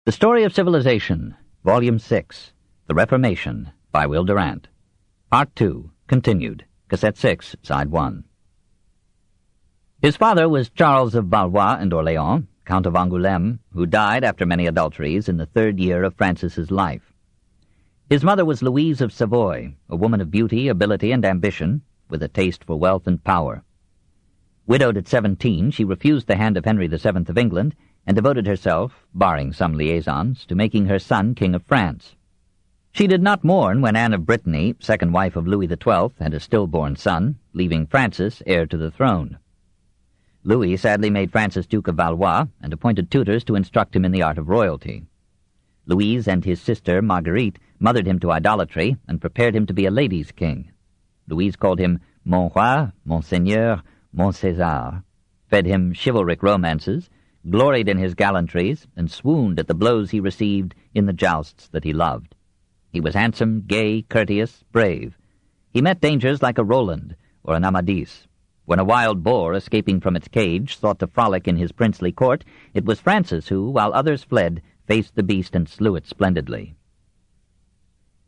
The Story of Civilization, Volume 6, The Reformation, by Will Durant. Part 2, continued, Cassette 6, Side 1. His father was Charles of Valois and Orléans, Count of Angoulême, who died after many adulteries in the 3rd year of Francis's life. His mother was Louise of Savoy, a woman of beauty, ability, and ambition, with a taste for wealth and power. Widowed at 17, she refused the hand of Henry VII of England and devoted herself, barring some liaisons, to making her son King of France. She did not mourn when Anne of Brittany, second wife of Louis XII, had a stillborn son, leaving Francis heir to the throne. Louis sadly made Francis Duke of Valois and appointed tutors to instruct him in the art of royalty. Louise and his sister Marguerite mothered him to idolatry and prepared him to be a ladies' king. Louise called him Mon Roi, Mon Seigneur, Mon César, fed him chivalric romances, gloried in his gallantries, and swooned at the blows he received in the jousts that he loved. He was handsome, gay, courteous, brave. He met dangers like a Roland or an Amadis. When a wild boar, escaping from its cage, sought to frolic in his princely court, it was Francis who, while others fled, faced the beast and slew it splendidly.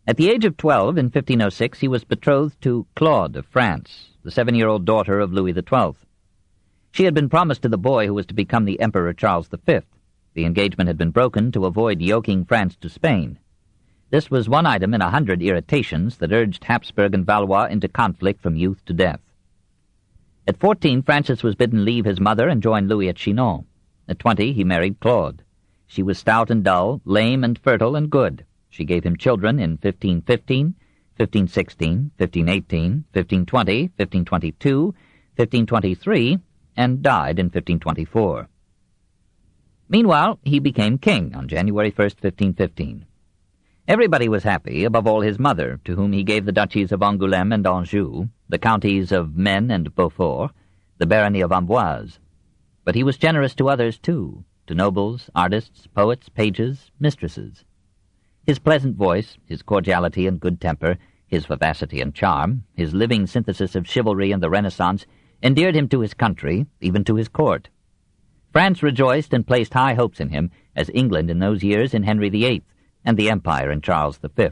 At the age of 12, in 1506, he was betrothed to Claude of France, the 7-year-old daughter of Louis XII. She had been promised to the boy who was to become the Emperor Charles V. The engagement had been broken to avoid yoking France to Spain. This was one item in 100 irritations that urged Habsburg and Valois into conflict from youth to death. At 14, Francis was bidden leave his mother and join Louis at Chinon. At 20, he married Claude. She was stout and dull, lame and fertile and good. She gave him children in 1515, 1516, 1518, 1520, 1522, 1523, and died in 1524. Meanwhile, he became king on January 1st, 1515. Everybody was happy, above all his mother, to whom he gave the duchies of Angoulême and Anjou, the counties of Maine and Beaufort, the barony of Amboise. But he was generous to others, too, to nobles, artists, poets, pages, mistresses. His pleasant voice, his cordiality and good temper, his vivacity and charm, his living synthesis of chivalry and the Renaissance, endeared him to his country, even to his court. France rejoiced and placed high hopes in him, as England in those years in Henry VIII, and the Empire in Charles V.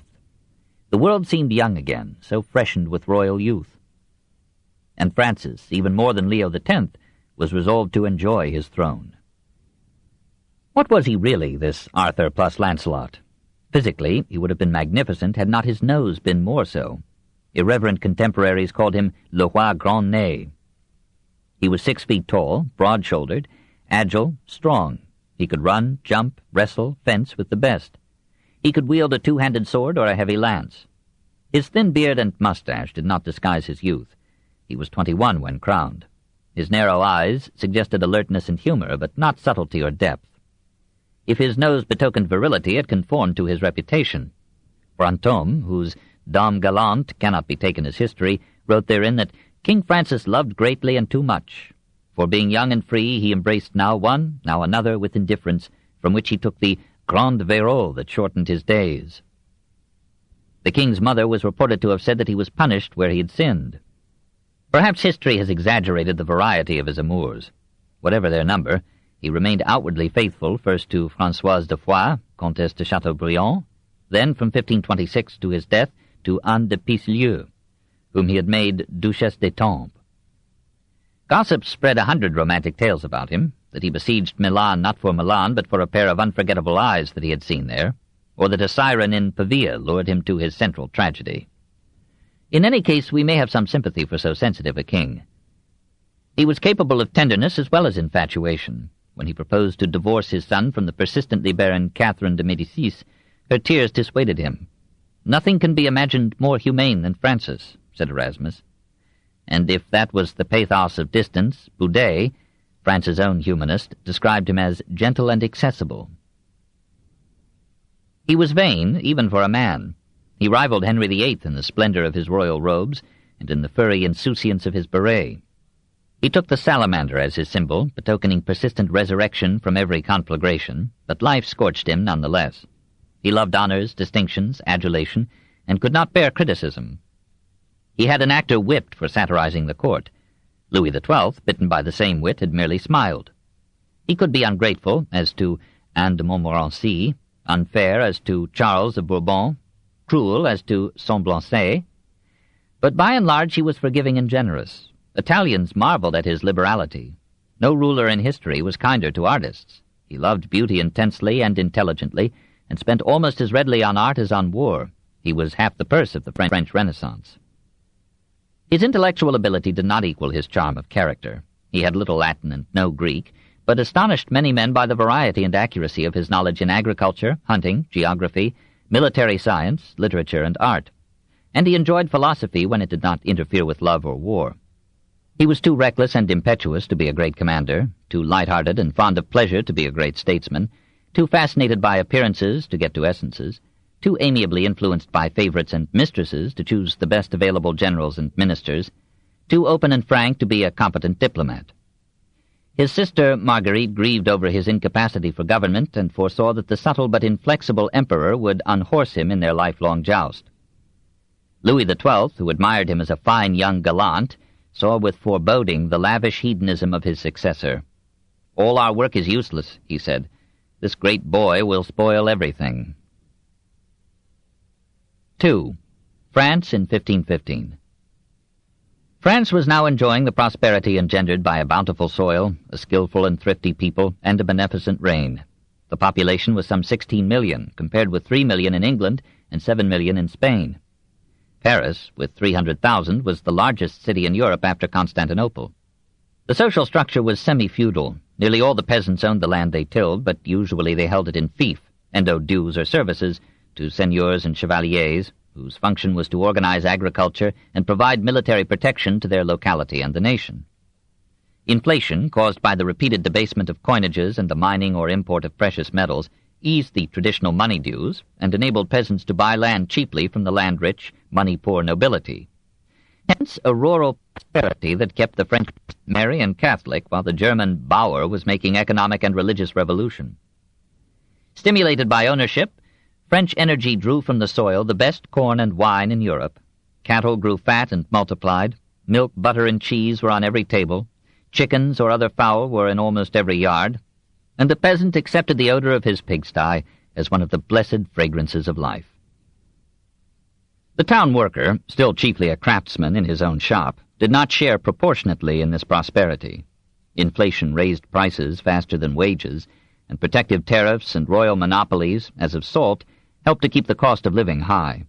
The world seemed young again, so freshened with royal youth. And Francis, even more than Leo X, was resolved to enjoy his throne. What was he really, this Arthur plus Lancelot? Physically, he would have been magnificent had not his nose been more so. Irreverent contemporaries called him Le Roi Grand Nez. He was 6 feet tall, broad-shouldered, agile, strong. He could run, jump, wrestle, fence with the best. He could wield a 2-handed sword or a heavy lance. His thin beard and mustache did not disguise his youth. He was 21 when crowned. His narrow eyes suggested alertness and humor, but not subtlety or depth. If his nose betokened virility, it conformed to his reputation. Brantôme, whose Dame Galante cannot be taken as history, wrote therein that King Francis loved greatly and too much. For being young and free, he embraced now one, now another with indifference, from which he took the grand verrou that shortened his days. The king's mother was reported to have said that he was punished where he had sinned. Perhaps history has exaggerated the variety of his amours. Whatever their number, he remained outwardly faithful first to Françoise de Foix, Comtesse de Chateaubriand, then from 1526 to his death to Anne de Pisseleu, whom he had made Duchesse d'Étampes. Gossip spread 100 romantic tales about him, that he besieged Milan not for Milan but for a pair of unforgettable eyes that he had seen there, or that a siren in Pavia lured him to his central tragedy. In any case, we may have some sympathy for so sensitive a king. He was capable of tenderness as well as infatuation. When he proposed to divorce his son from the persistently barren Catherine de Médicis, her tears dissuaded him. "Nothing can be imagined more humane than Francis," said Erasmus. And if that was the pathos of distance, Boudet, France's own humanist, described him as gentle and accessible. He was vain, even for a man. He rivaled Henry VIII in the splendor of his royal robes and in the furry insouciance of his beret. He took the salamander as his symbol, betokening persistent resurrection from every conflagration, but life scorched him none the less. He loved honors, distinctions, adulation, and could not bear criticism. He had an actor whipped for satirizing the court. Louis XII, bitten by the same wit, had merely smiled. He could be ungrateful as to Anne de Montmorency, unfair as to Charles of Bourbon, cruel as to Semblancay, but by and large he was forgiving and generous. Italians marveled at his liberality. No ruler in history was kinder to artists. He loved beauty intensely and intelligently, and spent almost as readily on art as on war. He was half the purse of the French Renaissance. His intellectual ability did not equal his charm of character. He had little Latin and no Greek, but astonished many men by the variety and accuracy of his knowledge in agriculture, hunting, geography, military science, literature, and art. And he enjoyed philosophy when it did not interfere with love or war. He was too reckless and impetuous to be a great commander, too light-hearted and fond of pleasure to be a great statesman, too fascinated by appearances to get to essences, too amiably influenced by favorites and mistresses to choose the best available generals and ministers, too open and frank to be a competent diplomat. His sister Marguerite grieved over his incapacity for government and foresaw that the subtle but inflexible emperor would unhorse him in their lifelong joust. Louis XII, who admired him as a fine young gallant, saw with foreboding the lavish hedonism of his successor. "All our work is useless," he said. "This great boy will spoil everything." 2. France in 1515. France was now enjoying the prosperity engendered by a bountiful soil, a skillful and thrifty people, and a beneficent reign. The population was some 16 million, compared with 3 million in England and 7 million in Spain. Paris, with 300,000, was the largest city in Europe after Constantinople. The social structure was semi-feudal. Nearly all the peasants owned the land they tilled, but usually they held it in fief, and owed dues or services to seigneurs and chevaliers, whose function was to organize agriculture and provide military protection to their locality and the nation. Inflation, caused by the repeated debasement of coinages and the mining or import of precious metals, eased the traditional money dues and enabled peasants to buy land cheaply from the land-rich, money-poor nobility. Hence a rural prosperity that kept the French merry and Catholic while the German Bauer was making economic and religious revolution. Stimulated by ownership, French energy drew from the soil the best corn and wine in Europe. Cattle grew fat and multiplied. Milk, butter, and cheese were on every table. Chickens or other fowl were in almost every yard. And the peasant accepted the odor of his pigsty as one of the blessed fragrances of life. The town worker, still chiefly a craftsman in his own shop, did not share proportionately in this prosperity. Inflation raised prices faster than wages, and protective tariffs and royal monopolies, as of salt, helped to keep the cost of living high.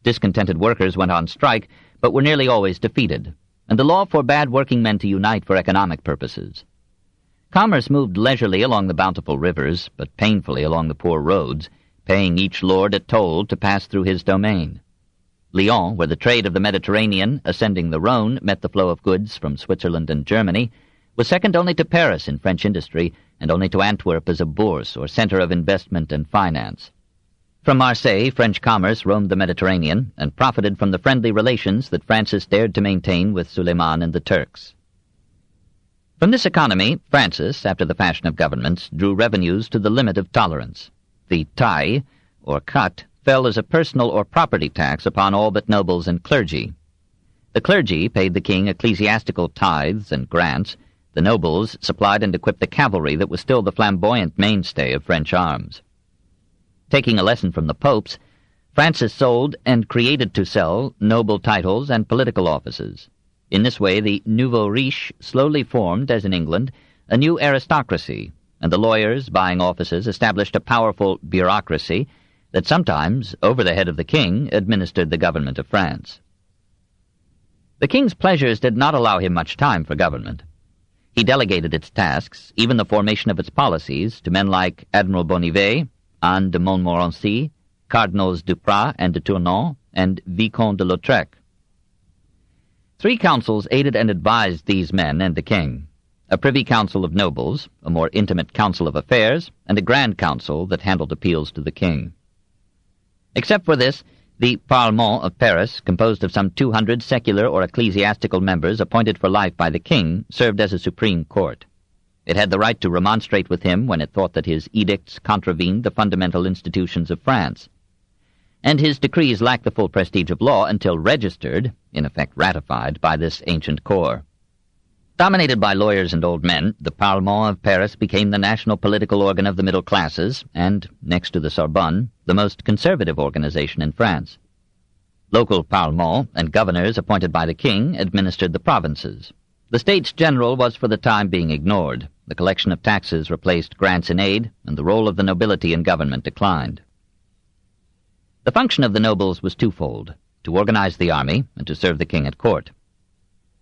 Discontented workers went on strike, but were nearly always defeated, and the law forbade working men to unite for economic purposes. Commerce moved leisurely along the bountiful rivers, but painfully along the poor roads, paying each lord a toll to pass through his domain. Lyon, where the trade of the Mediterranean, ascending the Rhone, met the flow of goods from Switzerland and Germany, was second only to Paris in French industry and only to Antwerp as a bourse or center of investment and finance. From Marseille, French commerce roamed the Mediterranean and profited from the friendly relations that Francis dared to maintain with Suleiman and the Turks. From this economy, Francis, after the fashion of governments, drew revenues to the limit of tolerance. The taille, or cut, fell as a personal or property tax upon all but nobles and clergy. The clergy paid the king ecclesiastical tithes and grants. The nobles supplied and equipped the cavalry that was still the flamboyant mainstay of French arms. Taking a lesson from the popes, Francis sold and created to sell noble titles and political offices. In this way, the nouveau riche slowly formed, as in England, a new aristocracy, and the lawyers buying offices established a powerful bureaucracy that sometimes, over the head of the king, administered the government of France. The king's pleasures did not allow him much time for government. He delegated its tasks, even the formation of its policies, to men like Admiral Bonnivet, Anne de Montmorency, Cardinals Duprat and de Tournon, and Vicomte de Lautrec. 3 councils aided and advised these men and the king: a privy council of nobles, a more intimate council of affairs, and a grand council that handled appeals to the king. Except for this, the Parlement of Paris, composed of some 200 secular or ecclesiastical members appointed for life by the king, served as a supreme court. It had the right to remonstrate with him when it thought that his edicts contravened the fundamental institutions of France. And his decrees lacked the full prestige of law until registered, in effect ratified, by this ancient corps. Dominated by lawyers and old men, the Parlement of Paris became the national political organ of the middle classes and, next to the Sorbonne, the most conservative organization in France. Local parlements and governors appointed by the king administered the provinces. The States General was for the time being ignored. The collection of taxes replaced grants in aid, and the role of the nobility in government declined. The function of the nobles was twofold: to organize the army and to serve the king at court.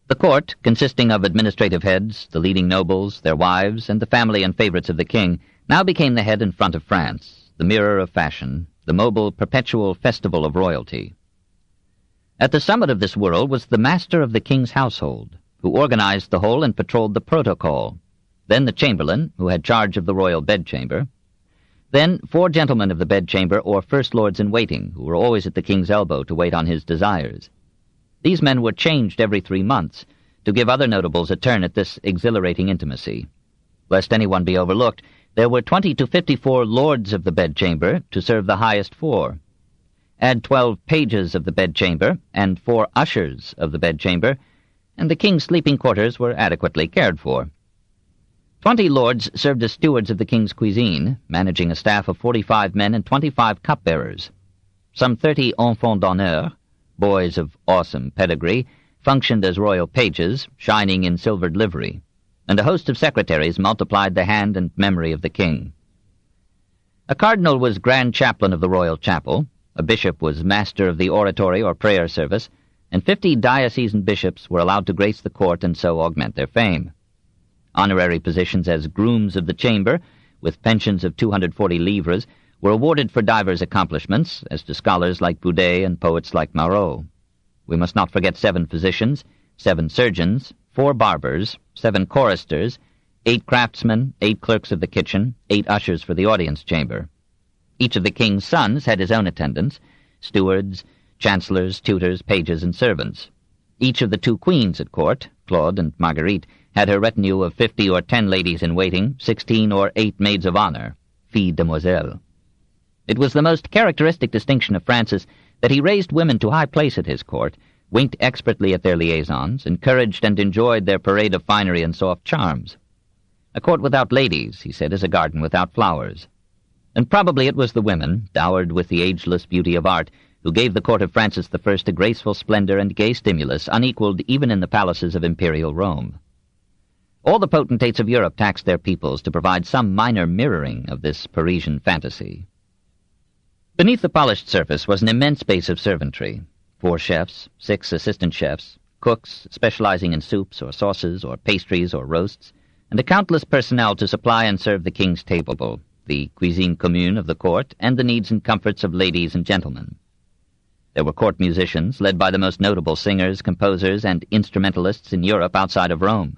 The court, consisting of administrative heads, the leading nobles, their wives, and the family and favorites of the king, now became the head and front of France, the mirror of fashion, the mobile, perpetual festival of royalty. At the summit of this world was the master of the king's household, who organized the whole and patrolled the protocol, then the chamberlain, who had charge of the royal bedchamber, then 4 gentlemen of the bedchamber or first lords-in-waiting, who were always at the king's elbow to wait on his desires. These men were changed every 3 months to give other notables a turn at this exhilarating intimacy. Lest anyone be overlooked, there were 20 to 54 lords of the bedchamber to serve the highest 4. Add 12 pages of the bedchamber and 4 ushers of the bedchamber, and the king's sleeping quarters were adequately cared for. 20 lords served as stewards of the king's cuisine, managing a staff of 45 men and 25 cupbearers. Some 30 enfants d'honneur, boys of awesome pedigree, functioned as royal pages, shining in silvered livery, and a host of secretaries multiplied the hand and memory of the king. A cardinal was grand chaplain of the royal chapel, a bishop was master of the oratory or prayer service, and 50 diocesan bishops were allowed to grace the court and so augment their fame. Honorary positions as grooms of the chamber, with pensions of 240 livres, were awarded for divers accomplishments, as to scholars like Boudet and poets like Marot. We must not forget 7 physicians, 7 surgeons, 4 barbers, 7 choristers, 8 craftsmen, 8 clerks of the kitchen, 8 ushers for the audience chamber. Each of the king's sons had his own attendants, stewards, chancellors, tutors, pages, and servants. Each of the 2 queens at court, Claude and Marguerite, had her retinue of 50 or 10 ladies-in-waiting, 16 or 8 maids of honor, filles demoiselles. It was the most characteristic distinction of Francis that he raised women to high place at his court, winked expertly at their liaisons, encouraged and enjoyed their parade of finery and soft charms. A court without ladies, he said, is a garden without flowers. And probably it was the women, dowered with the ageless beauty of art, who gave the court of Francis I a graceful splendor and gay stimulus unequaled even in the palaces of imperial Rome. All the potentates of Europe taxed their peoples to provide some minor mirroring of this Parisian fantasy. Beneath the polished surface was an immense base of servantry: 4 chefs, 6 assistant chefs, cooks specializing in soups or sauces or pastries or roasts, and a countless personnel to supply and serve the king's table, the cuisine commune of the court, and the needs and comforts of ladies and gentlemen. There were court musicians, led by the most notable singers, composers, and instrumentalists in Europe outside of Rome.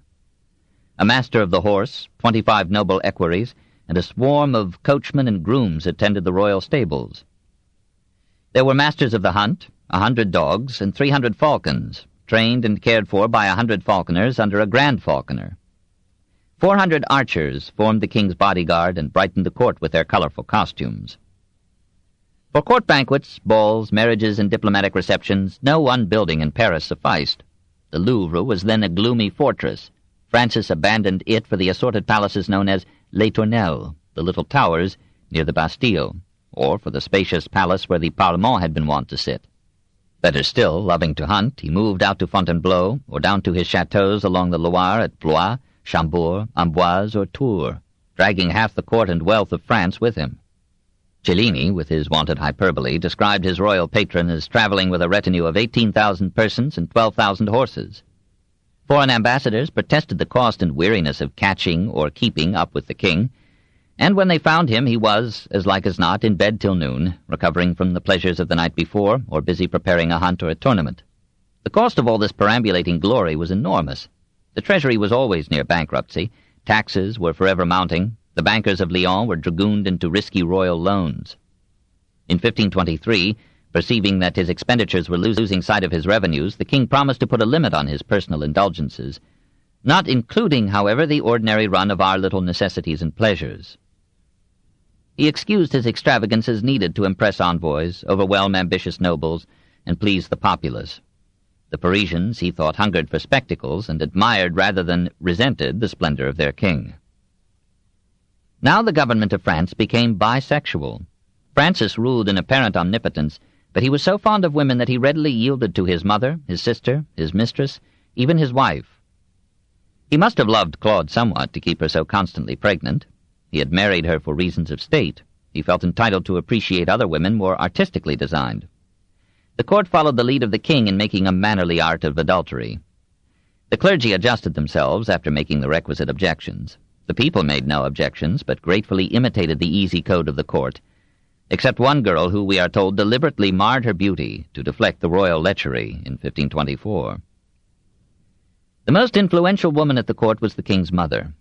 A master of the horse, 25 noble equerries, and a swarm of coachmen and grooms attended the royal stables. There were masters of the hunt, 100 dogs, and 300 falcons, trained and cared for by 100 falconers under a grand falconer. 400 archers formed the king's bodyguard and brightened the court with their colorful costumes. For court banquets, balls, marriages, and diplomatic receptions, no one building in Paris sufficed. The Louvre was then a gloomy fortress. Francis abandoned it for the assorted palaces known as Les Tournelles, the little towers near the Bastille, or for the spacious palace where the Parlement had been wont to sit. Better still, loving to hunt, he moved out to Fontainebleau, or down to his chateaux along the Loire at Blois, Chambord, Amboise, or Tours, dragging half the court and wealth of France with him. Cellini, with his wonted hyperbole, described his royal patron as traveling with a retinue of 18,000 persons and 12,000 horses. Foreign ambassadors protested the cost and weariness of catching or keeping up with the king, and when they found him he was, as like as not, in bed till noon, recovering from the pleasures of the night before, or busy preparing a hunt or a tournament. The cost of all this perambulating glory was enormous. The treasury was always near bankruptcy, taxes were forever mounting, the bankers of Lyons were dragooned into risky royal loans. In 1523, perceiving that his expenditures were losing sight of his revenues, the king promised to put a limit on his personal indulgences, not including, however, the ordinary run of our little necessities and pleasures. He excused his extravagance as needed to impress envoys, overwhelm ambitious nobles, and please the populace. The Parisians, he thought, hungered for spectacles and admired rather than resented the splendor of their king. Now the government of France became bisexual. Francis ruled in apparent omnipotence, but he was so fond of women that he readily yielded to his mother, his sister, his mistress, even his wife. He must have loved Claude somewhat to keep her so constantly pregnant. He had married her for reasons of state. He felt entitled to appreciate other women more artistically designed. The court followed the lead of the king in making a mannerly art of adultery. The clergy adjusted themselves after making the requisite objections. The people made no objections, but gratefully imitated the easy code of the court, except one girl who, we are told, deliberately marred her beauty to deflect the royal lechery in 1524. The most influential woman at the court was the king's mother.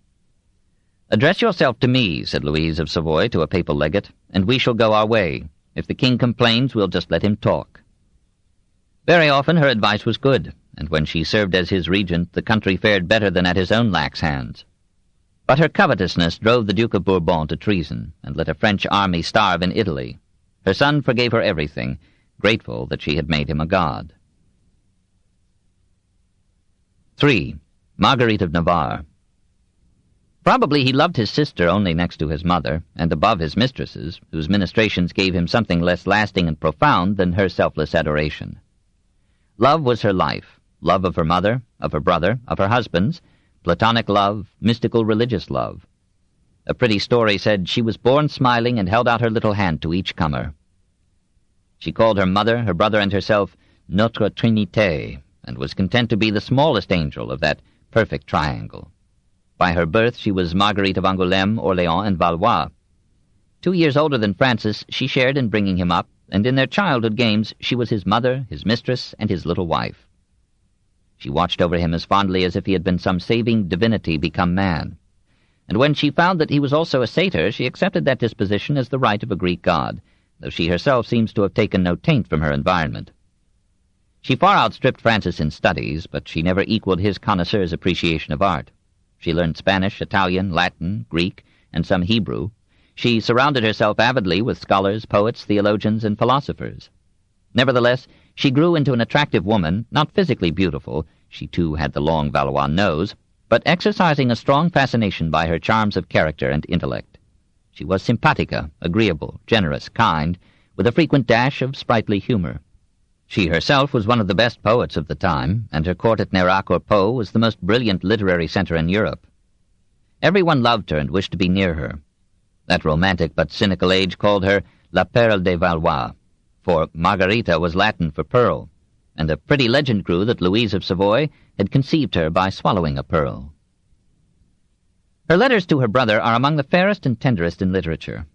"Address yourself to me," said Louise of Savoy to a papal legate, "and we shall go our way. If the king complains, we'll just let him talk." Very often her advice was good, and when she served as his regent, the country fared better than at his own lax hands. But her covetousness drove the Duke of Bourbon to treason, and let a French army starve in Italy. Her son forgave her everything, grateful that she had made him a god. 3. Margaret of Navarre. Probably he loved his sister only next to his mother, and above his mistresses, whose ministrations gave him something less lasting and profound than her selfless adoration. Love was her life, love of her mother, of her brother, of her husbands, platonic love, mystical religious love. A pretty story said she was born smiling and held out her little hand to each comer. She called her mother, her brother, and herself Notre Trinité, and was content to be the smallest angel of that perfect triangle. By her birth she was Marguerite of Angoulême, Orléans, and Valois. 2 years older than Francis, she shared in bringing him up, and in their childhood games she was his mother, his mistress, and his little wife. She watched over him as fondly as if he had been some saving divinity become man. And when she found that he was also a satyr, she accepted that disposition as the right of a Greek god, though she herself seems to have taken no taint from her environment. She far outstripped Francis in studies, but she never equaled his connoisseur's appreciation of art. She learned Spanish, Italian, Latin, Greek, and some Hebrew. She surrounded herself avidly with scholars, poets, theologians, and philosophers. Nevertheless, she grew into an attractive woman, not physically beautiful, she too had the long Valois nose, but exercising a strong fascination by her charms of character and intellect. She was simpatica, agreeable, generous, kind, with a frequent dash of sprightly humor. She herself was one of the best poets of the time, and her court at Nerac or Pau was the most brilliant literary center in Europe. Everyone loved her and wished to be near her. That romantic but cynical age called her La Perle des Valois, for Margarita was Latin for pearl, and a pretty legend grew that Louise of Savoy had conceived her by swallowing a pearl. Her letters to her brother are among the fairest and tenderest in literature.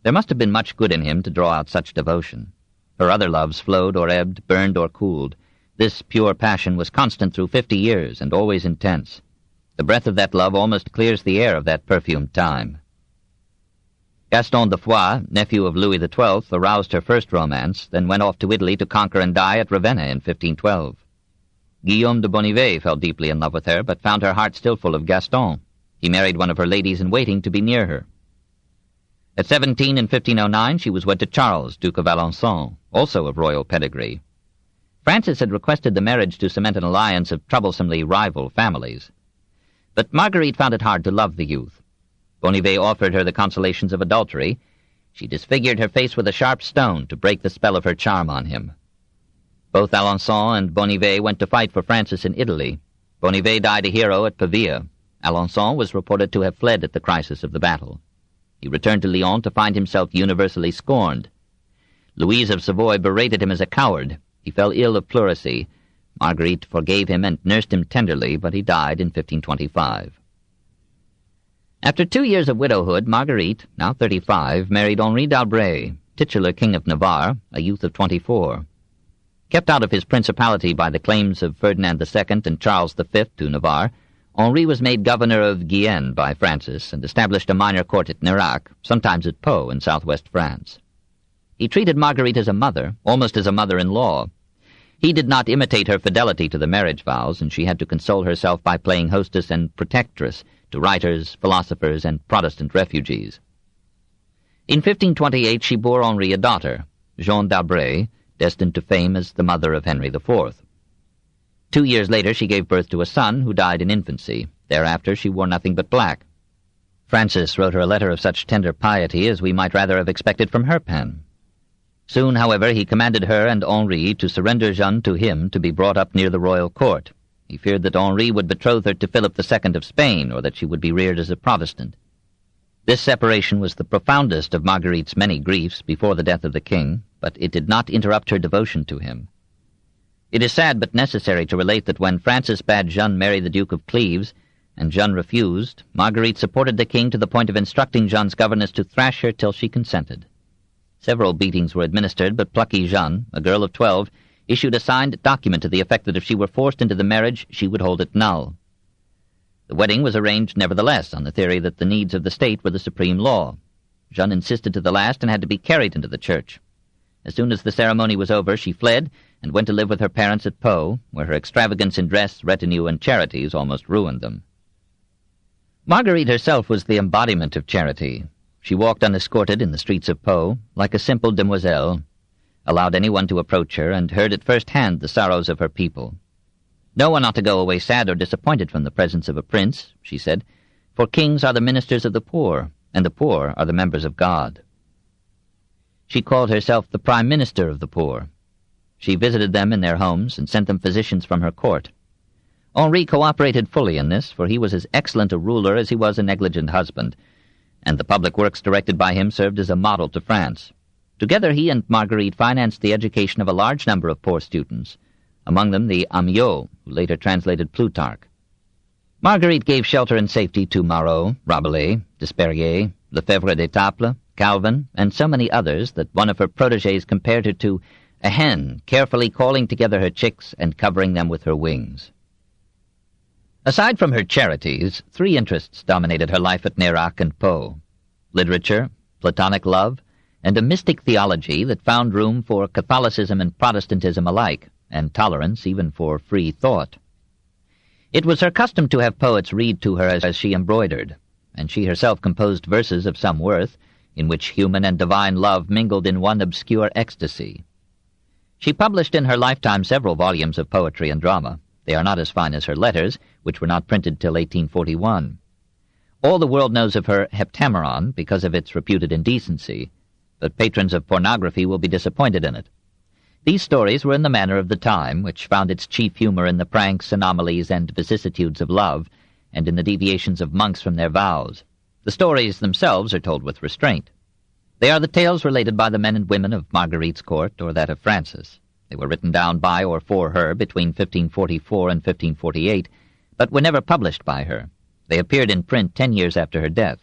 There must have been much good in him to draw out such devotion. Her other loves flowed or ebbed, burned or cooled. This pure passion was constant through 50 years and always intense. The breath of that love almost clears the air of that perfumed time. Gaston de Foix, nephew of Louis XII, aroused her first romance, then went off to Italy to conquer and die at Ravenna in 1512. Guillaume de Bonnivet fell deeply in love with her, but found her heart still full of Gaston. He married one of her ladies-in-waiting to be near her. At 17 in 1509 she was wed to Charles, Duke of Alençon, also of royal pedigree. Francis had requested the marriage to cement an alliance of troublesomely rival families. But Marguerite found it hard to love the youth. Bonnivet offered her the consolations of adultery. She disfigured her face with a sharp stone to break the spell of her charm on him. Both Alençon and Bonnivet went to fight for Francis in Italy. Bonnivet died a hero at Pavia. Alençon was reported to have fled at the crisis of the battle. He returned to Lyon to find himself universally scorned. Louise of Savoy berated him as a coward. He fell ill of pleurisy. Marguerite forgave him and nursed him tenderly, but he died in 1525. After 2 years of widowhood, Marguerite, now 35, married Henri d'Albret, titular King of Navarre, a youth of 24. Kept out of his principality by the claims of Ferdinand II and Charles V to Navarre, Henri was made governor of Guyenne by Francis and established a minor court at Nerac, sometimes at Pau in southwest France. He treated Marguerite as a mother, almost as a mother-in-law. He did not imitate her fidelity to the marriage vows, and she had to console herself by playing hostess and protectress to writers, philosophers, and Protestant refugees. In 1528 she bore Henri a daughter, Jeanne d'Albret, destined to fame as the mother of Henry IV. 2 years later she gave birth to a son who died in infancy. Thereafter she wore nothing but black. Francis wrote her a letter of such tender piety as we might rather have expected from her pen. Soon, however, he commanded her and Henri to surrender Jeanne to him to be brought up near the royal court. He feared that Henri would betroth her to Philip II of Spain, or that she would be reared as a Protestant. This separation was the profoundest of Marguerite's many griefs before the death of the king, but it did not interrupt her devotion to him. It is sad but necessary to relate that when Francis bade Jeanne marry the Duke of Cleves, and Jeanne refused, Marguerite supported the king to the point of instructing Jeanne's governess to thrash her till she consented. Several beatings were administered, but plucky Jeanne, a girl of 12, issued a signed document to the effect that if she were forced into the marriage, she would hold it null. The wedding was arranged nevertheless, on the theory that the needs of the state were the supreme law. Jeanne insisted to the last and had to be carried into the church. As soon as the ceremony was over, she fled and went to live with her parents at Pau, where her extravagance in dress, retinue, and charities almost ruined them. Marguerite herself was the embodiment of charity. She walked unescorted in the streets of Pau, like a simple demoiselle, allowed anyone to approach her, and heard at first hand the sorrows of her people. No one ought to go away sad or disappointed from the presence of a prince, she said, for kings are the ministers of the poor, and the poor are the members of God. She called herself the Prime Minister of the poor. She visited them in their homes and sent them physicians from her court. Henri cooperated fully in this, for he was as excellent a ruler as he was a negligent husband, and the public works directed by him served as a model to France. Together he and Marguerite financed the education of a large number of poor students, among them the Amyot, who later translated Plutarch. Marguerite gave shelter and safety to Marot, Rabelais, Despériers, Lefebvre d'Etaples, Calvin, and so many others that one of her protégés compared her to a hen carefully calling together her chicks and covering them with her wings. Aside from her charities, 3 interests dominated her life at Nérac and Pau: literature, platonic love, and a mystic theology that found room for Catholicism and Protestantism alike, and tolerance even for free thought. It was her custom to have poets read to her as she embroidered, and she herself composed verses of some worth, in which human and divine love mingled in one obscure ecstasy. She published in her lifetime several volumes of poetry and drama. They are not as fine as her letters, which were not printed till 1841. All the world knows of her Heptameron because of its reputed indecency, but patrons of pornography will be disappointed in it. These stories were in the manner of the time, which found its chief humor in the pranks, anomalies, and vicissitudes of love, and in the deviations of monks from their vows. The stories themselves are told with restraint. They are the tales related by the men and women of Marguerite's court or that of Francis. They were written down by or for her between 1544 and 1548, but were never published by her. They appeared in print 10 years after her death.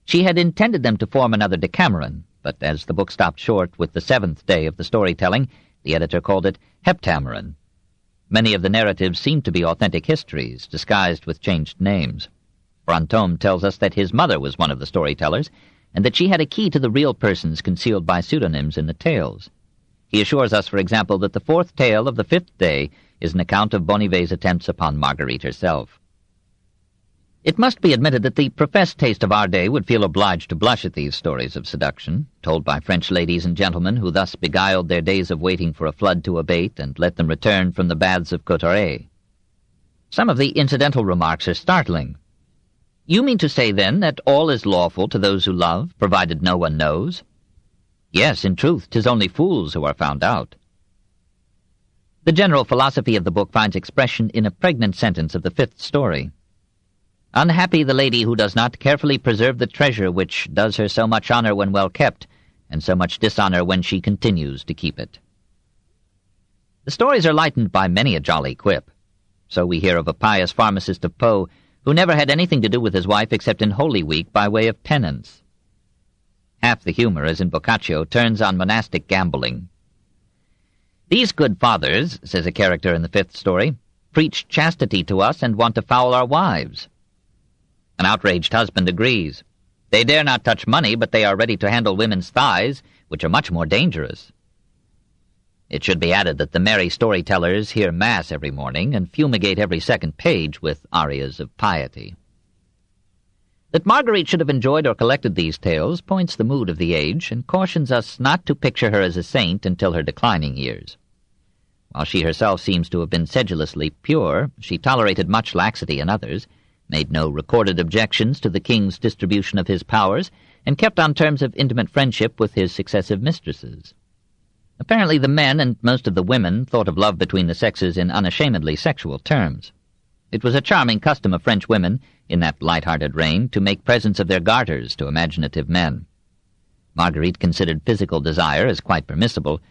She had intended them to form another Decameron, but as the book stopped short with the 7th day of the storytelling, the editor called it Heptameron. Many of the narratives seemed to be authentic histories, disguised with changed names. Brantôme tells us that his mother was one of the storytellers, and that she had a key to the real persons concealed by pseudonyms in the tales. He assures us, for example, that the 4th tale of the 5th day is an account of Bonnivet's attempts upon Marguerite herself. It must be admitted that the professed taste of our day would feel obliged to blush at these stories of seduction, told by French ladies and gentlemen who thus beguiled their days of waiting for a flood to abate and let them return from the baths of Cotteret. Some of the incidental remarks are startling. You mean to say, then, that all is lawful to those who love, provided no one knows? Yes, in truth, 'tis only fools who are found out. The general philosophy of the book finds expression in a pregnant sentence of the 5th story. Unhappy the lady who does not carefully preserve the treasure which does her so much honor when well kept, and so much dishonor when she continues to keep it. The stories are lightened by many a jolly quip. So we hear of a pious pharmacist of Pau who never had anything to do with his wife except in Holy Week by way of penance. Half the humor, as in Boccaccio, turns on monastic gambling. These good fathers, says a character in the 5th story, preach chastity to us and want to foul our wives. An outraged husband agrees. They dare not touch money, but they are ready to handle women's thighs, which are much more dangerous. It should be added that the merry storytellers hear Mass every morning and fumigate every second page with arias of piety. That Marguerite should have enjoyed or collected these tales points the mood of the age and cautions us not to picture her as a saint until her declining years. While she herself seems to have been sedulously pure, she tolerated much laxity in others, made no recorded objections to the king's distribution of his powers, and kept on terms of intimate friendship with his successive mistresses. Apparently the men and most of the women thought of love between the sexes in unashamedly sexual terms. It was a charming custom of French women, in that light-hearted reign, to make presents of their garters to imaginative men. Marguerite considered physical desire as quite permissible,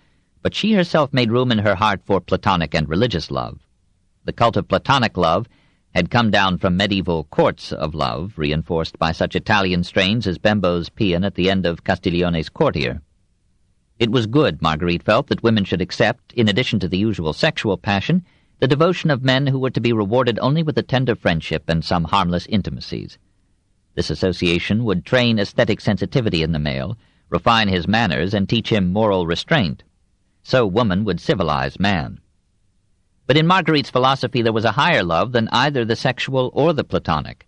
but she herself made room in her heart for platonic and religious love. The cult of platonic love had come down from medieval courts of love, reinforced by such Italian strains as Bembo's paean at the end of Castiglione's Courtier. It was good, Marguerite felt, that women should accept, in addition to the usual sexual passion, the devotion of men who were to be rewarded only with a tender friendship and some harmless intimacies. This association would train aesthetic sensitivity in the male, refine his manners, and teach him moral restraint. So woman would civilize man. But in Marguerite's philosophy there was a higher love than either the sexual or the platonic,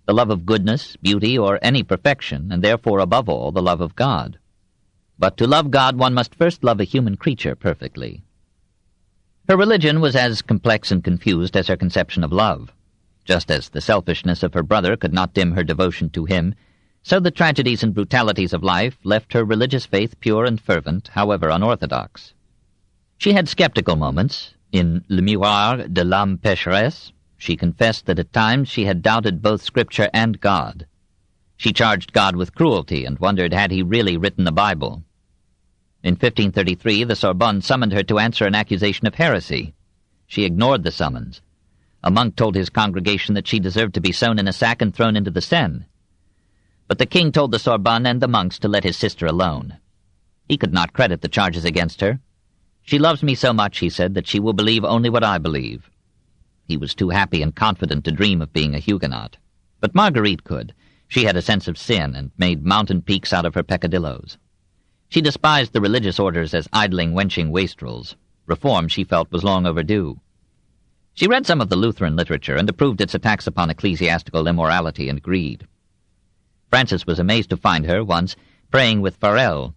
the love of goodness, beauty, or any perfection, and therefore above all the love of God. But to love God one must first love a human creature perfectly. Her religion was as complex and confused as her conception of love. Just as the selfishness of her brother could not dim her devotion to him, so the tragedies and brutalities of life left her religious faith pure and fervent, however unorthodox. She had skeptical moments. In Le Miroir de l'âme pécheresse, she confessed that at times she had doubted both Scripture and God. She charged God with cruelty and wondered had he really written the Bible. In 1533, the Sorbonne summoned her to answer an accusation of heresy. She ignored the summons. A monk told his congregation that she deserved to be sewn in a sack and thrown into the Seine. But the king told the Sorbonne and the monks to let his sister alone. He could not credit the charges against her. "She loves me so much," he said, "that she will believe only what I believe." He was too happy and confident to dream of being a Huguenot. But Marguerite could. She had a sense of sin and made mountain peaks out of her peccadilloes. She despised the religious orders as idling, wenching wastrels. Reform, she felt, was long overdue. She read some of the Lutheran literature and approved its attacks upon ecclesiastical immorality and greed. Francis was amazed to find her, once, praying with Farel,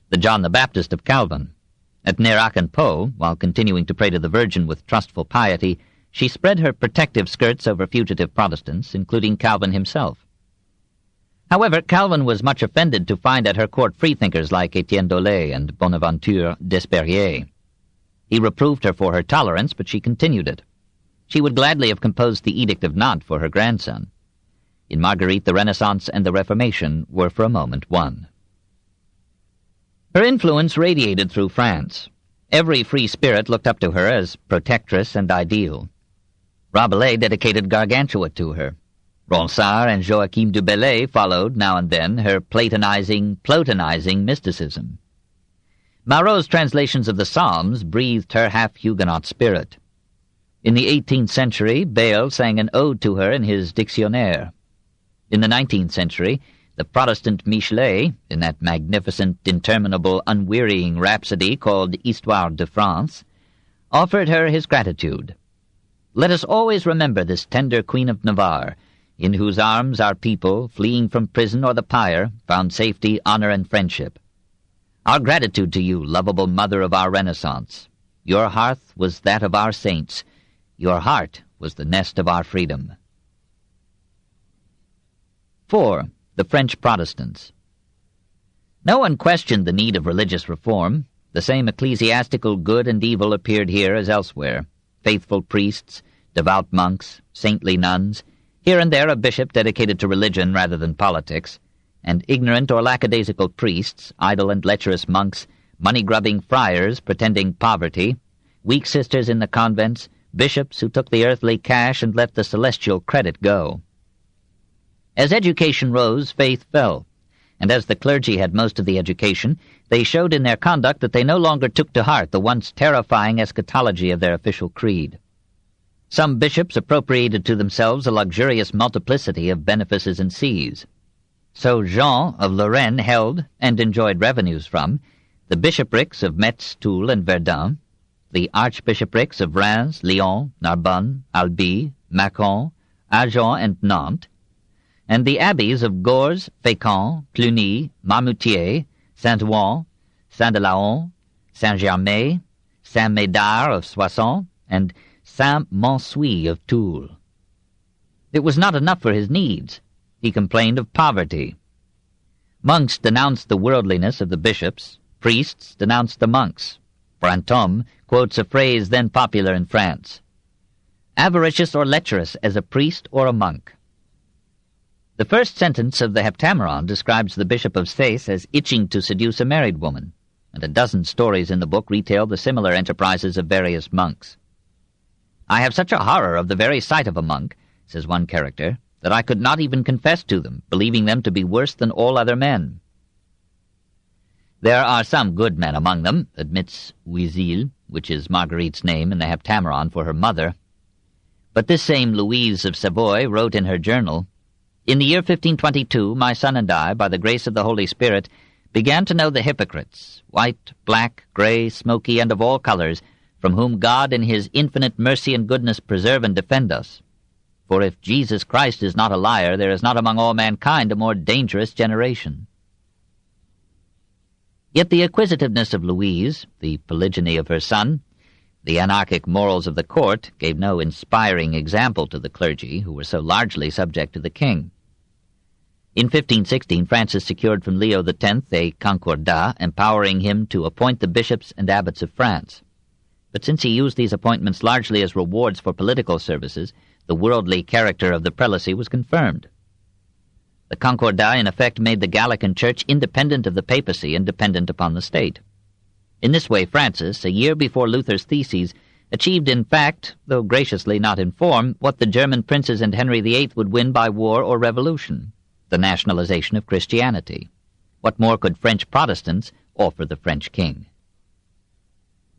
the John the Baptist of Calvin. At Nérac-en-Pau, while continuing to pray to the Virgin with trustful piety, she spread her protective skirts over fugitive Protestants, including Calvin himself. However, Calvin was much offended to find at her court freethinkers like Étienne Dolet and Bonaventure Despériers. He reproved her for her tolerance, but she continued it. She would gladly have composed the Edict of Nantes for her grandson. In Marguerite, the Renaissance and the Reformation were for a moment one. Her influence radiated through France. Every free spirit looked up to her as protectress and ideal. Rabelais dedicated Gargantua to her. Ronsard and Joachim du Bellay followed, now and then, her Platonizing mysticism. Marot's translations of the Psalms breathed her half-Huguenot spirit. In the 18th century, Bayle sang an ode to her in his Dictionnaire. In the 19th century, the Protestant Michelet, in that magnificent, interminable, unwearying rhapsody called Histoire de France, offered her his gratitude. "Let us always remember this tender Queen of Navarre, in whose arms our people, fleeing from prison or the pyre, found safety, honor, and friendship. Our gratitude to you, lovable mother of our Renaissance. Your hearth was that of our saints. Your heart was the nest of our freedom." 4. The French Protestants. No one questioned the need of religious reform. The same ecclesiastical good and evil appeared here as elsewhere. Faithful priests, devout monks, saintly nuns, here and there a bishop dedicated to religion rather than politics, and ignorant or lackadaisical priests, idle and lecherous monks, money-grubbing friars pretending poverty, weak sisters in the convents, bishops who took the earthly cash and let the celestial credit go. As education rose, faith fell, and as the clergy had most of the education, they showed in their conduct that they no longer took to heart the once terrifying eschatology of their official creed. Some bishops appropriated to themselves a luxurious multiplicity of benefices and sees. So Jean of Lorraine held, and enjoyed revenues from, the bishoprics of Metz, Toul, and Verdun, the archbishoprics of Reims, Lyon, Narbonne, Albi, Mâcon, Agen, and Nantes, and the abbeys of Gorze, Fécamp, Cluny, Marmoutier, Saint-Ouen, Saint-de-Laon, Saint-Germain, Saint-Médard of Soissons, and Saint-Mansuy of Toul. It was not enough for his needs. He complained of poverty. Monks denounced the worldliness of the bishops. Priests denounced the monks. Brantôme quotes a phrase then popular in France: avaricious or lecherous as a priest or a monk. The first sentence of the Heptameron describes the Bishop of Sais as itching to seduce a married woman, and a dozen stories in the book retail the similar enterprises of various monks. "I have such a horror of the very sight of a monk," says one character, "that I could not even confess to them, believing them to be worse than all other men." "There are some good men among them," admits Ouizille, which is Marguerite's name in the Heptameron for her mother. But this same Louise of Savoy wrote in her journal, "In the year 1522, my son and I, by the grace of the Holy Spirit, began to know the hypocrites, white, black, grey, smoky, and of all colours, from whom God in his infinite mercy and goodness preserve and defend us. For if Jesus Christ is not a liar, there is not among all mankind a more dangerous generation." Yet the acquisitiveness of Louise, the polygyny of her son, the anarchic morals of the court gave no inspiring example to the clergy, who were so largely subject to the king. In 1516, Francis secured from Leo X a concordat, empowering him to appoint the bishops and abbots of France. But since he used these appointments largely as rewards for political services, the worldly character of the prelacy was confirmed. The concordat in effect made the Gallican Church independent of the papacy and dependent upon the state. In this way Francis, a year before Luther's theses, achieved in fact, though graciously not in form, what the German princes and Henry VIII would win by war or revolution: the nationalization of Christianity. What more could French Protestants offer the French king?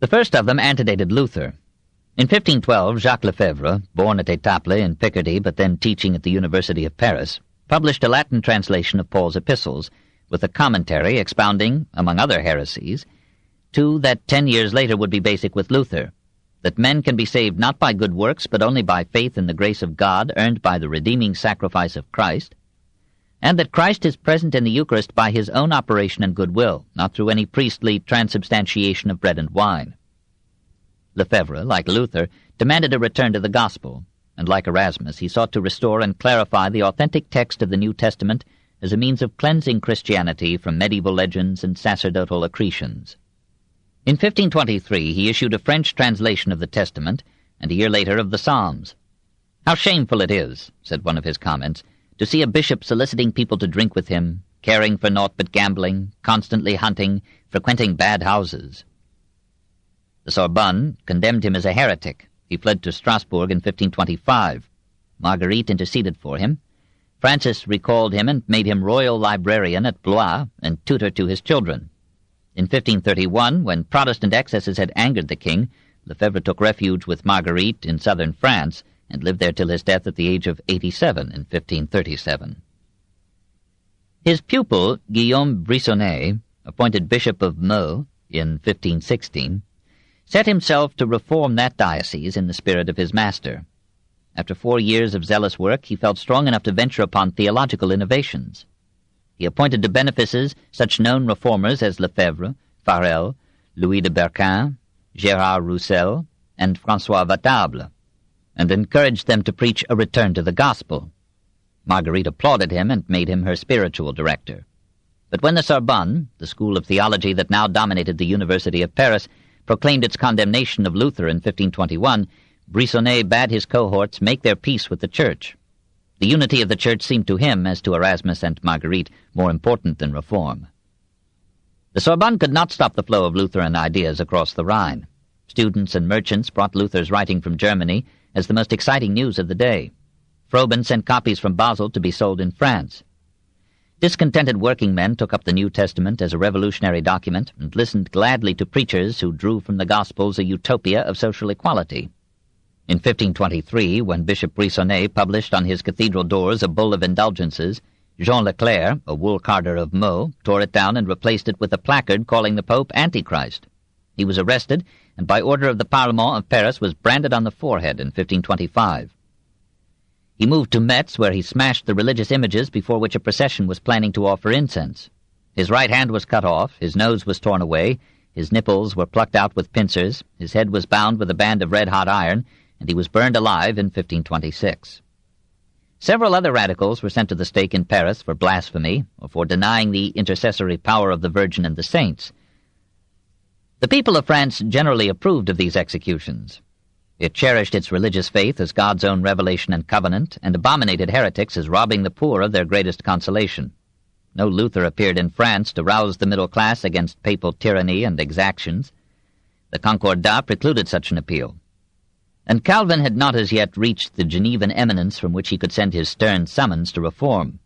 The first of them antedated Luther. In 1512, Jacques Lefebvre, born at Étaples in Picardy but then teaching at the University of Paris, published a Latin translation of Paul's epistles, with a commentary expounding, among other heresies, two that 10 years later would be basic with Luther: that men can be saved not by good works but only by faith in the grace of God earned by the redeeming sacrifice of Christ, and that Christ is present in the Eucharist by his own operation and goodwill, not through any priestly transubstantiation of bread and wine. Lefebvre, like Luther, demanded a return to the gospel, and like Erasmus, he sought to restore and clarify the authentic text of the New Testament as a means of cleansing Christianity from medieval legends and sacerdotal accretions. In 1523, he issued a French translation of the Testament, and a year later of the Psalms. "How shameful it is," said one of his comments, "to see a bishop soliciting people to drink with him, caring for naught but gambling, constantly hunting, frequenting bad houses." The Sorbonne condemned him as a heretic. He fled to Strasbourg in 1525. Marguerite interceded for him. Francis recalled him and made him royal librarian at Blois and tutor to his children. In 1531, when Protestant excesses had angered the king, Lefebvre took refuge with Marguerite in southern France and lived there till his death at the age of 87 in 1537. His pupil, Guillaume Brissonnet, appointed Bishop of Meaux in 1516, set himself to reform that diocese in the spirit of his master. After 4 years of zealous work, he felt strong enough to venture upon theological innovations. He appointed to benefices such known reformers as Lefebvre, Farel, Louis de Berquin, Gérard Roussel, and François Vatable, and encouraged them to preach a return to the gospel. Marguerite applauded him and made him her spiritual director. But when the Sorbonne, the school of theology that now dominated the University of Paris, proclaimed its condemnation of Luther in 1521, Brissonnet bade his cohorts make their peace with the Church. The unity of the Church seemed to him, as to Erasmus and Marguerite, more important than reform. The Sorbonne could not stop the flow of Lutheran ideas across the Rhine. Students and merchants brought Luther's writing from Germany as the most exciting news of the day. Froben sent copies from Basel to be sold in France. Discontented working men took up the New Testament as a revolutionary document and listened gladly to preachers who drew from the Gospels a utopia of social equality. In 1523, when Bishop Brissonnet published on his cathedral doors a bull of indulgences, Jean Leclerc, a wool carder of Meaux, tore it down and replaced it with a placard calling the Pope Antichrist. He was arrested, and by order of the Parlement of Paris was branded on the forehead in 1525. He moved to Metz, where he smashed the religious images before which a procession was planning to offer incense. His right hand was cut off, his nose was torn away, his nipples were plucked out with pincers, his head was bound with a band of red-hot iron, and he was burned alive in 1526. Several other radicals were sent to the stake in Paris for blasphemy or for denying the intercessory power of the Virgin and the saints. The people of France generally approved of these executions. It cherished its religious faith as God's own revelation and covenant, and abominated heretics as robbing the poor of their greatest consolation. No Luther appeared in France to rouse the middle class against papal tyranny and exactions. The Concordat precluded such an appeal. And Calvin had not as yet reached the Genevan eminence from which he could send his stern summons to reform.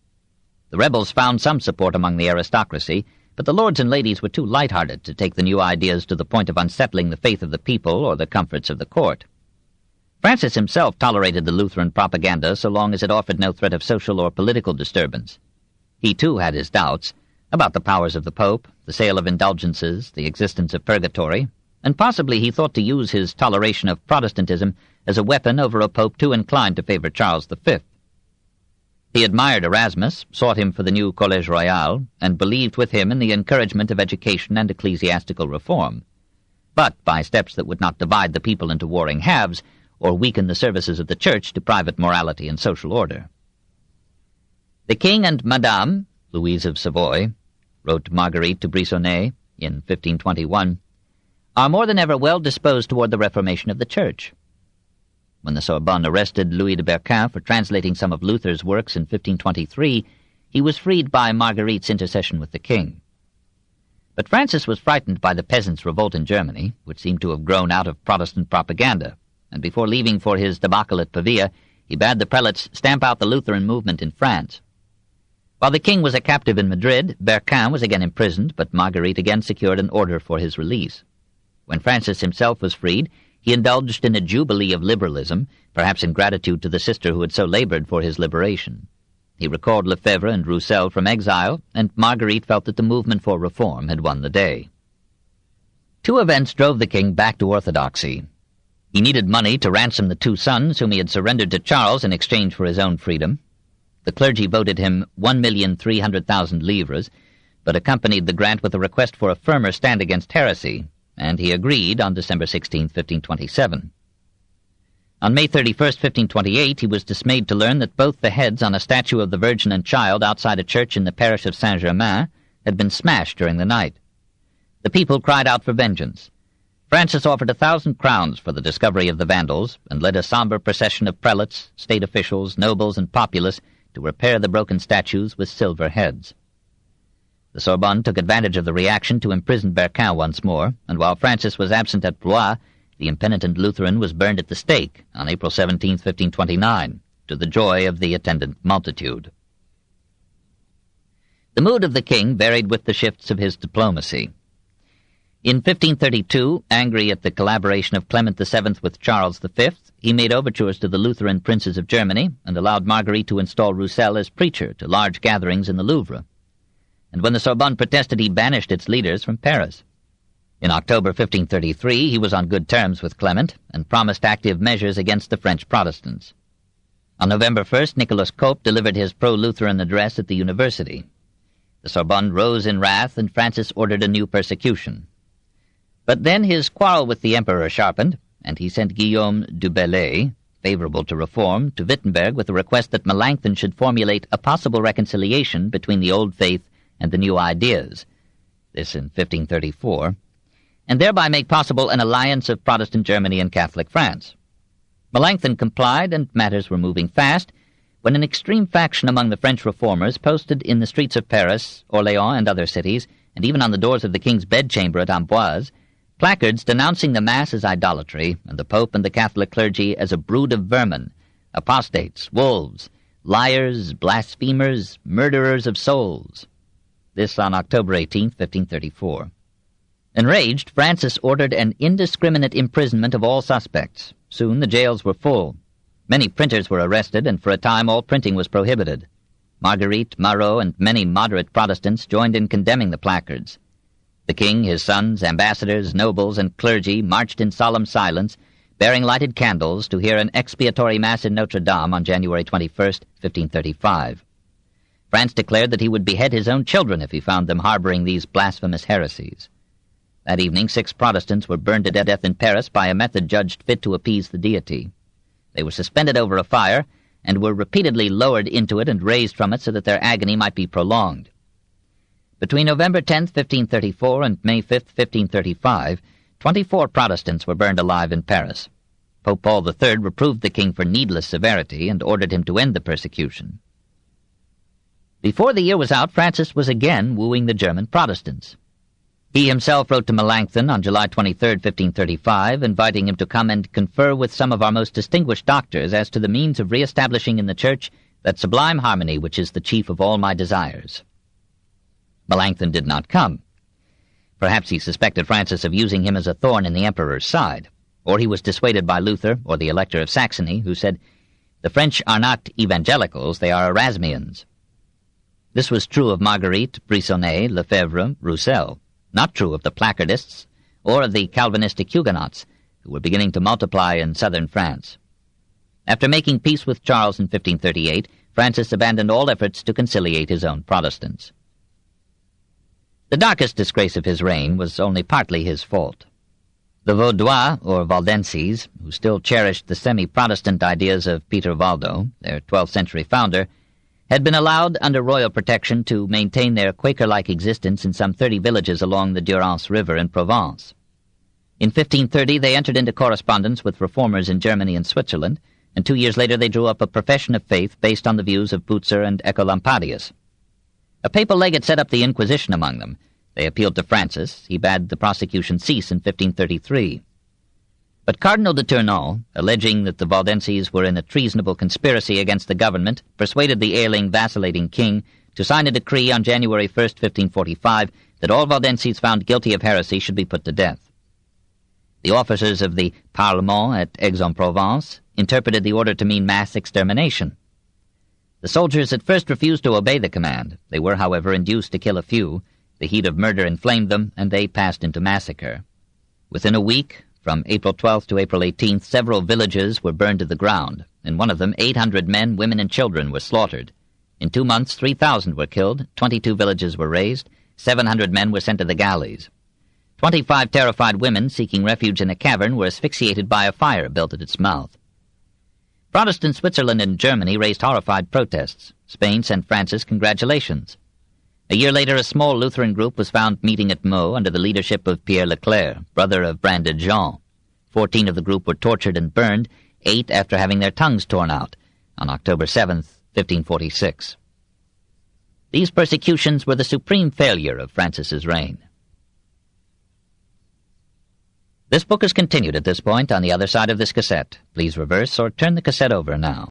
The rebels found some support among the aristocracy, but the lords and ladies were too light-hearted to take the new ideas to the point of unsettling the faith of the people or the comforts of the court. Francis himself tolerated the Lutheran propaganda so long as it offered no threat of social or political disturbance. He, too, had his doubts about the powers of the Pope, the sale of indulgences, the existence of purgatory, and possibly he thought to use his toleration of Protestantism as a weapon over a pope too inclined to favor Charles V. He admired Erasmus, sought him for the new Collège Royal, and believed with him in the encouragement of education and ecclesiastical reform, but by steps that would not divide the people into warring halves or weaken the services of the Church to private morality and social order. The King and Madame, Louise of Savoy, wrote Marguerite to Briçonnet in 1521, are more than ever well disposed toward the reformation of the Church. When the Sorbonne arrested Louis de Berquin for translating some of Luther's works in 1523, he was freed by Marguerite's intercession with the king. But Francis was frightened by the peasants' revolt in Germany, which seemed to have grown out of Protestant propaganda, and before leaving for his debacle at Pavia, he bade the prelates stamp out the Lutheran movement in France. While the king was a captive in Madrid, Berquin was again imprisoned, but Marguerite again secured an order for his release. When Francis himself was freed, he indulged in a jubilee of liberalism, perhaps in gratitude to the sister who had so labored for his liberation. He recalled Lefebvre and Roussel from exile, and Marguerite felt that the movement for reform had won the day. Two events drove the king back to orthodoxy. He needed money to ransom the two sons whom he had surrendered to Charles in exchange for his own freedom. The clergy voted him 1,300,000 livres, but accompanied the grant with a request for a firmer stand against heresy, and he agreed on December 16, 1527. On May 31, 1528, he was dismayed to learn that both the heads on a statue of the Virgin and Child outside a church in the parish of Saint-Germain had been smashed during the night. The people cried out for vengeance. Francis offered 1,000 crowns for the discovery of the vandals and led a somber procession of prelates, state officials, nobles, and populace to repair the broken statues with silver heads. The Sorbonne took advantage of the reaction to imprison Berquin once more, and while Francis was absent at Blois, the impenitent Lutheran was burned at the stake on April 17, 1529, to the joy of the attendant multitude. The mood of the king varied with the shifts of his diplomacy. In 1532, angry at the collaboration of Clement VII with Charles V, he made overtures to the Lutheran princes of Germany and allowed Marguerite to install Roussel as preacher to large gatherings in the Louvre. And when the Sorbonne protested, he banished its leaders from Paris. In October 1533, he was on good terms with Clement and promised active measures against the French Protestants. On November 1st, Nicolas Cope delivered his pro-Lutheran address at the university. The Sorbonne rose in wrath, and Francis ordered a new persecution. But then his quarrel with the emperor sharpened, and he sent Guillaume du Bellay, favorable to reform, to Wittenberg with a request that Melanchthon should formulate a possible reconciliation between the old faith and the new ideas, this in 1534, and thereby make possible an alliance of Protestant Germany and Catholic France. Melanchthon complied, and matters were moving fast, when an extreme faction among the French reformers posted in the streets of Paris, Orléans, and other cities, and even on the doors of the king's bedchamber at Amboise, placards denouncing the Mass as idolatry and the Pope and the Catholic clergy as a brood of vermin, apostates, wolves, liars, blasphemers, murderers of souls. This on October 18, 1534. Enraged, Francis ordered an indiscriminate imprisonment of all suspects. Soon the jails were full. Many printers were arrested, and for a time all printing was prohibited. Marguerite, Marot, and many moderate Protestants joined in condemning the placards. The king, his sons, ambassadors, nobles, and clergy marched in solemn silence, bearing lighted candles to hear an expiatory mass in Notre Dame on January 21, 1535. France declared that he would behead his own children if he found them harboring these blasphemous heresies. That evening, 6 Protestants were burned to death in Paris by a method judged fit to appease the deity. They were suspended over a fire and were repeatedly lowered into it and raised from it so that their agony might be prolonged. Between November 10, 1534 and May 5, 1535, 24 Protestants were burned alive in Paris. Pope Paul III reproved the king for needless severity and ordered him to end the persecution. Before the year was out, Francis was again wooing the German Protestants. He himself wrote to Melanchthon on July 23, 1535, inviting him to come and confer with some of our most distinguished doctors as to the means of re-establishing in the Church that sublime harmony which is the chief of all my desires. Melanchthon did not come. Perhaps he suspected Francis of using him as a thorn in the emperor's side, or he was dissuaded by Luther or the Elector of Saxony, who said, "The French are not evangelicals, they are Erasmians." This was true of Marguerite, Brissonnet, Lefebvre, Roussel, not true of the Placardists or of the Calvinistic Huguenots, who were beginning to multiply in southern France. After making peace with Charles in 1538, Francis abandoned all efforts to conciliate his own Protestants. The darkest disgrace of his reign was only partly his fault. The Vaudois, or Valdenses, who still cherished the semi-Protestant ideas of Peter Valdo, their 12th century founder, had been allowed under royal protection to maintain their Quaker-like existence in some 30 villages along the Durance River in Provence. In 1530 they entered into correspondence with reformers in Germany and Switzerland, and 2 years later they drew up a profession of faith based on the views of Pulitzer and Ecolampadius. A papal legate set up the Inquisition among them. They appealed to Francis. He bade the prosecution cease in 1533. But Cardinal de Tournon, alleging that the Valdenses were in a treasonable conspiracy against the government, persuaded the ailing, vacillating king to sign a decree on January 1, 1545, that all Valdenses found guilty of heresy should be put to death. The officers of the Parlement at Aix-en-Provence interpreted the order to mean mass extermination. The soldiers at first refused to obey the command. They were, however, induced to kill a few. The heat of murder inflamed them, and they passed into massacre. Within a week, from April 12th to April 18th, several villages were burned to the ground. In one of them, 800 men, women, and children were slaughtered. In 2 months, 3,000 were killed, 22 villages were razed, 700 men were sent to the galleys. 25 terrified women seeking refuge in a cavern were asphyxiated by a fire built at its mouth. Protestant Switzerland and Germany raised horrified protests. Spain sent Francis congratulations. A year later, a small Lutheran group was found meeting at Meaux under the leadership of Pierre Leclerc, brother of branded Jean. 14 of the group were tortured and burned, 8 after having their tongues torn out, on October 7th, 1546. These persecutions were the supreme failure of Francis's reign. This book is continued at this point on the other side of this cassette. Please reverse or turn the cassette over now.